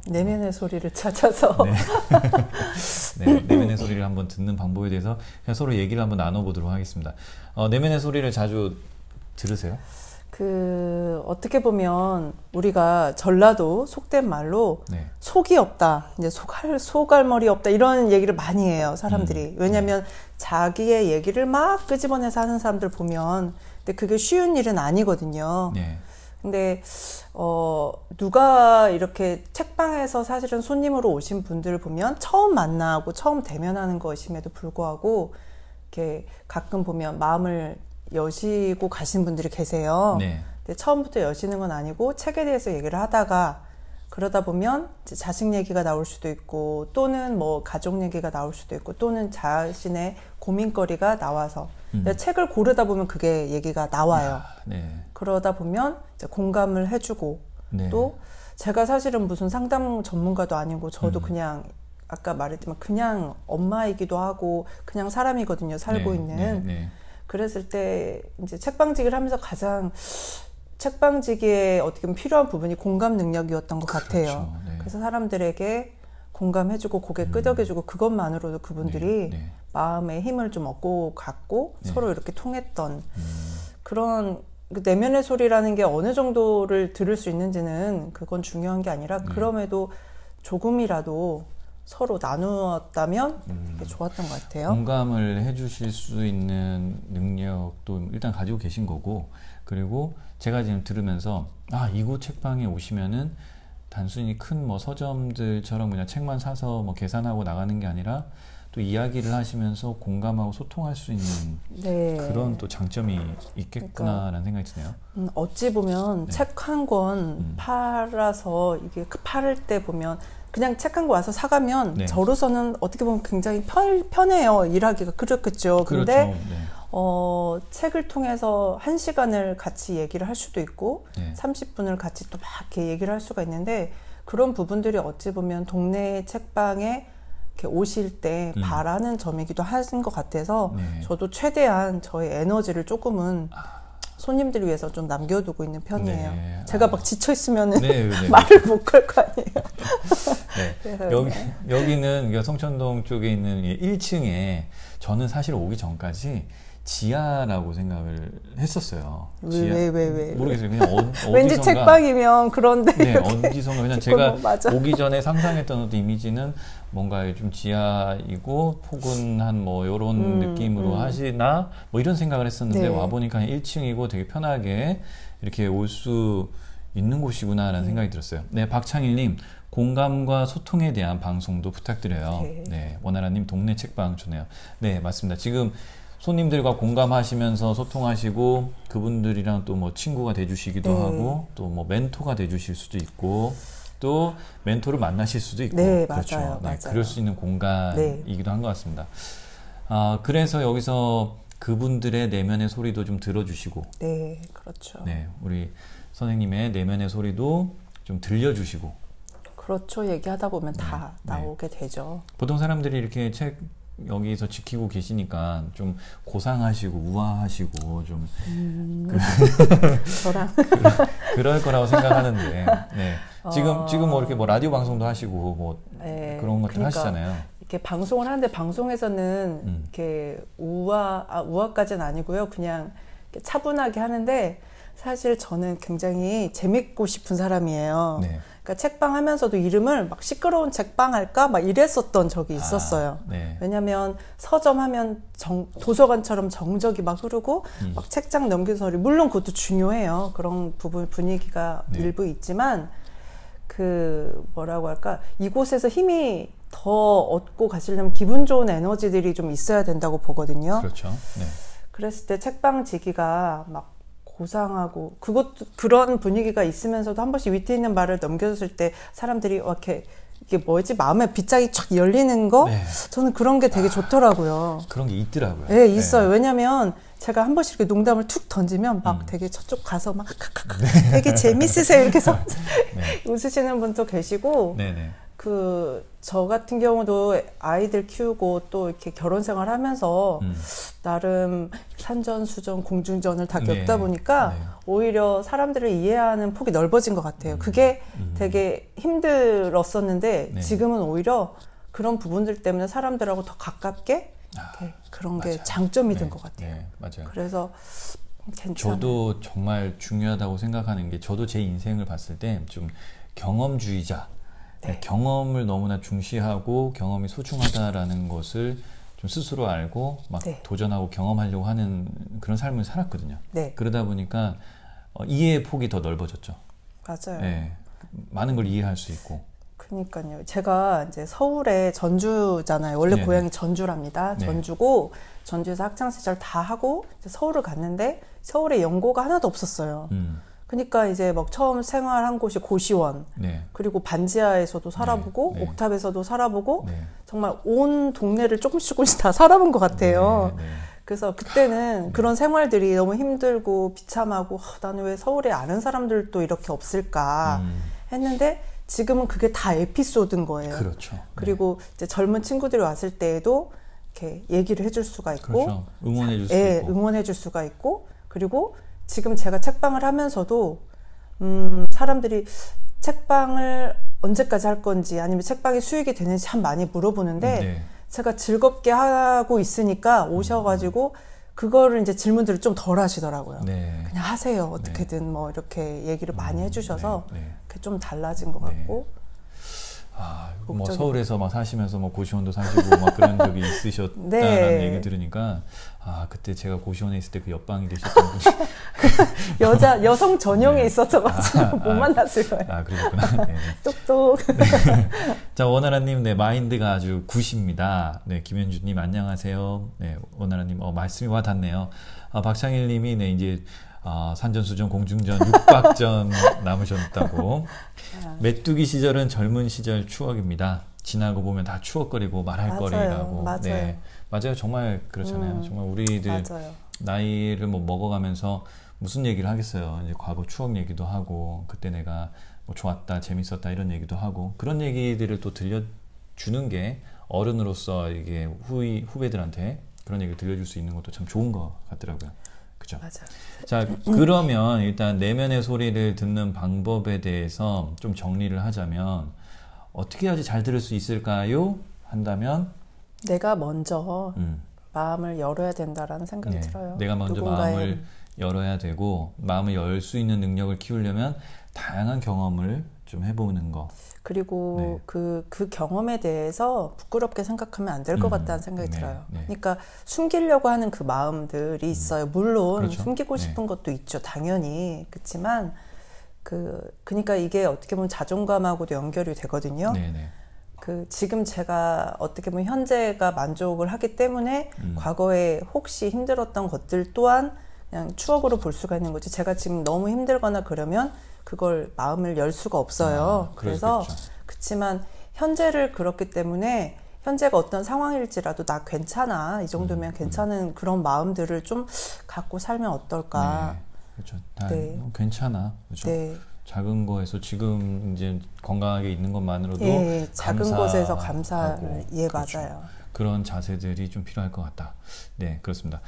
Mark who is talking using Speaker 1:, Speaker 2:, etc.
Speaker 1: 내면의 소리를 찾아서
Speaker 2: 네. 네, 내면의 소리를 한번 듣는 방법에 대해서 그냥 서로 얘기를 한번 나눠보도록 하겠습니다. 내면의 소리를 자주 들으세요?
Speaker 1: 어떻게 보면 우리가 전라도 속된 말로
Speaker 2: 네.
Speaker 1: 속이 없다, 이제 소갈머리 없다 이런 얘기를 많이 해요, 사람들이. 왜냐면 자기의 얘기를 막 끄집어내서 하는 사람들 보면 근데 그게 쉬운 일은 아니거든요.
Speaker 2: 네.
Speaker 1: 근데 누가 이렇게 책방에서 사실은 손님으로 오신 분들을 보면 처음 만나고 처음 대면하는 것임에도 불구하고 이렇게 가끔 보면 마음을 여시고 가신 분들이 계세요.
Speaker 2: 네.
Speaker 1: 근데 처음부터 여시는 건 아니고 책에 대해서 얘기를 하다가 그러다 보면 이제 자식 얘기가 나올 수도 있고 또는 뭐 가족 얘기가 나올 수도 있고 또는 자신의 고민거리가 나와서 책을 고르다 보면 그게 얘기가 나와요.
Speaker 2: 네.
Speaker 1: 그러다 보면 이제 공감을 해주고
Speaker 2: 네.
Speaker 1: 또 제가 사실은 무슨 상담 전문가도 아니고 저도 그냥 아까 말했지만 그냥 엄마이기도 하고 그냥 사람이거든요. 살고
Speaker 2: 네.
Speaker 1: 있는.
Speaker 2: 네. 네.
Speaker 1: 그랬을 때 이제 책방지기를 하면서 가장 책방지기에 어떻게 보면 필요한 부분이 공감 능력이었던 것 같아요.
Speaker 2: 그렇죠. 네.
Speaker 1: 그래서 사람들에게 공감해주고 고개 끄덕여주고 그것만으로도 그분들이
Speaker 2: 네. 네.
Speaker 1: 마음의 힘을 좀 얻고 갔고 서로 이렇게 통했던 그런 내면의 소리라는 게 어느 정도를 들을 수 있는지는 그건 중요한 게 아니라 그럼에도 조금이라도 서로 나누었다면 좋았던 것 같아요.
Speaker 2: 공감을 해주실 수 있는 능력도 일단 가지고 계신 거고, 그리고 제가 지금 들으면서 이곳 책방에 오시면은 단순히 큰 뭐 서점들처럼 그냥 책만 사서 뭐 계산하고 나가는 게 아니라 또 이야기를 하시면서 공감하고 소통할 수 있는
Speaker 1: 네.
Speaker 2: 그런 또 장점이 있겠구나라는 생각이 드네요.
Speaker 1: 어찌 보면 책 한 권 팔아서 이게 팔을 때 보면 그냥 책 한 권 와서 사가면
Speaker 2: 네.
Speaker 1: 저로서는 어떻게 보면 굉장히 편해요. 일하기가. 그렇겠죠. 근데
Speaker 2: 그렇죠. 네.
Speaker 1: 책을 통해서 1시간을 같이 얘기를 할 수도 있고
Speaker 2: 네.
Speaker 1: 30분을 같이 또 막 이렇게 얘기를 할 수가 있는데 그런 부분들이 어찌 보면 동네 책방에 이렇게 오실 때 바라는 점이기도 하신 것 같아서
Speaker 2: 네.
Speaker 1: 저도 최대한 저의 에너지를 조금은 손님들 위해서 좀 남겨두고 있는 편이에요.
Speaker 2: 네.
Speaker 1: 제가 막 지쳐있으면은
Speaker 2: 네, 네.
Speaker 1: 말을 못 걸 거 아니에요.
Speaker 2: 네. 여기는 성천동 쪽에 있는 1층에 저는 사실 오기 전까지 지하라고 생각을 했었어요.
Speaker 1: 왜?
Speaker 2: 모르겠어요. 그냥
Speaker 1: 왠지 책방이면 그런데.
Speaker 2: 네, 어디선가 그냥 제가
Speaker 1: 맞아.
Speaker 2: 오기 전에 상상했던 어떤 이미지는 뭔가 좀 지하이고 포근한 뭐 이런 느낌으로 하시나 뭐 이런 생각을 했었는데
Speaker 1: 네.
Speaker 2: 와 보니까 1층이고 되게 편하게 이렇게 올 수 있는 곳이구나라는 생각이 들었어요. 네, 박창일님 공감과 소통에 대한 방송도 부탁드려요. 네, 원하라님 동네 책방 좋네요. 네, 맞습니다. 지금 손님들과 공감하시면서 소통하시고 그분들이랑 또 뭐 친구가 돼주시기도 하고 또 뭐 멘토가 돼주실 수도 있고 또 멘토를 만나실 수도 있고
Speaker 1: 네,
Speaker 2: 그렇죠.
Speaker 1: 맞아요.
Speaker 2: 네,
Speaker 1: 맞아요.
Speaker 2: 그럴 수 있는 공간이기도 한 것 같습니다. 그래서 여기서 그분들의 내면의 소리도 좀 들어주시고
Speaker 1: 네, 그렇죠.
Speaker 2: 네, 우리 선생님의 내면의 소리도 좀 들려주시고
Speaker 1: 그렇죠. 얘기하다 보면 다 나오게 되죠.
Speaker 2: 보통 사람들이 이렇게 책 여기서 지키고 계시니까 좀 고상하시고 우아하시고 좀
Speaker 1: 저랑
Speaker 2: 그럴 거라고 생각하는데 네. 지금 뭐 이렇게 뭐 라디오 방송도 하시고 뭐 그런 것들 하시잖아요.
Speaker 1: 이렇게 방송을 하는데 방송에서는 이렇게 우아까지는 아니고요. 그냥 이렇게 차분하게 하는데 사실 저는 굉장히 재밌고 싶은 사람이에요.
Speaker 2: 네.
Speaker 1: 그러니까 책방 하면서도 이름을 막 시끄러운 책방 할까? 막 이랬었던 적이 있었어요.
Speaker 2: 네.
Speaker 1: 왜냐면 서점 하면 도서관처럼 정적이 막 흐르고 막 책장 넘기는 소리. 물론 그것도 중요해요. 그런 부분 분위기가 일부 있지만 뭐라고 할까? 이곳에서 힘이 더 얻고 가시려면 기분 좋은 에너지들이 좀 있어야 된다고 보거든요.
Speaker 2: 그렇죠. 네.
Speaker 1: 그랬을 때 책방 지기가 막 고상하고 그것도 그런 분위기가 있으면서도 한 번씩 위트 있는 말을 넘겨줬을 때 사람들이 이렇게 이게 뭐지 마음에 빗장이 촥 열리는 거 저는 그런 게 되게 좋더라고요.
Speaker 2: 그런 게 있더라고요.
Speaker 1: 네, 있어요. 왜냐면 제가 한 번씩 이렇게 농담을 툭 던지면 막 되게 저쪽 가서 막 되게 재밌으세요 이렇게 해서 웃으시는 분도 계시고 저 같은 경우도 아이들 키우고 또 이렇게 결혼 생활 하면서 나름 산전수전, 공중전을 다 겪다 보니까 오히려 사람들을 이해하는 폭이 넓어진 것 같아요. 그게 되게 힘들었었는데 지금은 오히려 그런 부분들 때문에 사람들하고 더 가깝게 그런 게 장점이 된 것 같아요.
Speaker 2: 네, 맞아요.
Speaker 1: 그래서 괜찮아요.
Speaker 2: 저도 정말 중요하다고 생각하는 게 저도 제 인생을 봤을 때 좀 경험주의자 경험을 너무나 중시하고 경험이 소중하다라는 것을 좀 스스로 알고 막 도전하고 경험하려고 하는 그런 삶을 살았거든요. 그러다 보니까 이해의 폭이 더 넓어졌죠.
Speaker 1: 맞아요.
Speaker 2: 네, 많은 걸 이해할 수 있고.
Speaker 1: 그러니까요. 제가 이제 서울에 전주잖아요. 원래 고향이 전주랍니다. 전주고 전주에서 학창 시절 다 하고 이제 서울을 갔는데 서울에 연고가 하나도 없었어요. 그러니까 이제 막 처음 생활한 곳이 고시원, 그리고 반지하에서도 살아보고 옥탑에서도 살아보고 정말 온 동네를 조금씩 다 살아본 것 같아요. 그래서 그때는 그런 생활들이 너무 힘들고 비참하고 나는 왜 서울에 아는 사람들도 이렇게 없을까 했는데 지금은 그게 다 에피소드인 거예요.
Speaker 2: 그렇죠.
Speaker 1: 그리고 이제 젊은 친구들이 왔을 때에도 이렇게 얘기를 해줄 수가 있고,
Speaker 2: 그렇죠. 응원해줄 수 있고,
Speaker 1: 응원해줄 수가 있고, 그리고 지금 제가 책방을 하면서도 사람들이 책방을 언제까지 할 건지 아니면 책방이 수익이 되는지 참 많이 물어보는데 제가 즐겁게 하고 있으니까 오셔가지고 그거를 이제 질문들을 좀 덜 하시더라고요. 그냥 하세요. 어떻게든 뭐 이렇게 얘기를 많이 해주셔서 그게 좀 달라진 것 같고.
Speaker 2: 뭐 서울에서 막 사시면서 뭐 고시원도 사시고 막 그런 적이 있으셨다라는 얘기 들으니까 그때 제가 고시원에 있을 때 그 옆방에 계셨던 분이
Speaker 1: 여성 전용에 있었어가지고 못 만났을 거예요.
Speaker 2: 그러셨구나.
Speaker 1: 똑똑.
Speaker 2: 자, 원하라님, 마인드가 아주 굿입니다. 김현주님 안녕하세요. 원하라님, 말씀이 와 닿네요. 박창일님이 이제 산전수전 공중전 6박전 남으셨다고. 메뚜기 시절은 젊은 시절 추억입니다. 지나고 보면 다 추억거리고 말할 거리라고. 맞아요. 정말 그렇잖아요. 정말 우리들 나이를 뭐 먹어가면서 무슨 얘기를 하겠어요. 이제 과거 추억 얘기도 하고 그때 내가 뭐 좋았다, 재밌었다 이런 얘기도 하고 그런 얘기들을 또 들려주는 게 어른으로서 이게 후배들한테 그런 얘기를 들려줄 수 있는 것도 참 좋은 것 같더라고요. 그죠?
Speaker 1: 맞아.
Speaker 2: 자, 그러면 일단 내면의 소리를 듣는 방법에 대해서 좀 정리를 하자면 어떻게 해야지 잘 들을 수 있을까요? 한다면
Speaker 1: 내가 먼저 마음을 열어야 된다라는 생각이 들어요.
Speaker 2: 내가 먼저 마음을 열어야 되고 마음을 열 수 있는 능력을 키우려면 다양한 경험을 좀 해보는 거.
Speaker 1: 그리고 그 경험에 대해서 부끄럽게 생각하면 안 될 것 같다는 생각이 들어요. 그러니까 숨기려고 하는 그 마음들이 있어요. 물론 숨기고 싶은 것도 있죠. 당연히. 그렇지만 그러니까 이게 어떻게 보면 자존감하고도 연결이 되거든요. 지금 제가 어떻게 보면 현재가 만족을 하기 때문에 과거에 혹시 힘들었던 것들 또한 그냥 추억으로 볼 수가 있는 거지. 제가 지금 너무 힘들거나 그러면 그걸 마음을 열 수가 없어요. 그래서 그렇지만 현재를 그렇기 때문에 현재가 어떤 상황일지라도 나 괜찮아. 이 정도면 괜찮은 그런 마음들을 좀 갖고 살면 어떨까.
Speaker 2: 그렇죠. 괜찮아. 그렇죠. 작은 거에서 지금 이제 건강하게 있는 것만으로도
Speaker 1: 작은 것에서 감사를
Speaker 2: 그렇죠.
Speaker 1: 맞아요.
Speaker 2: 그런 자세들이 좀 필요할 것 같다. 네, 그렇습니다.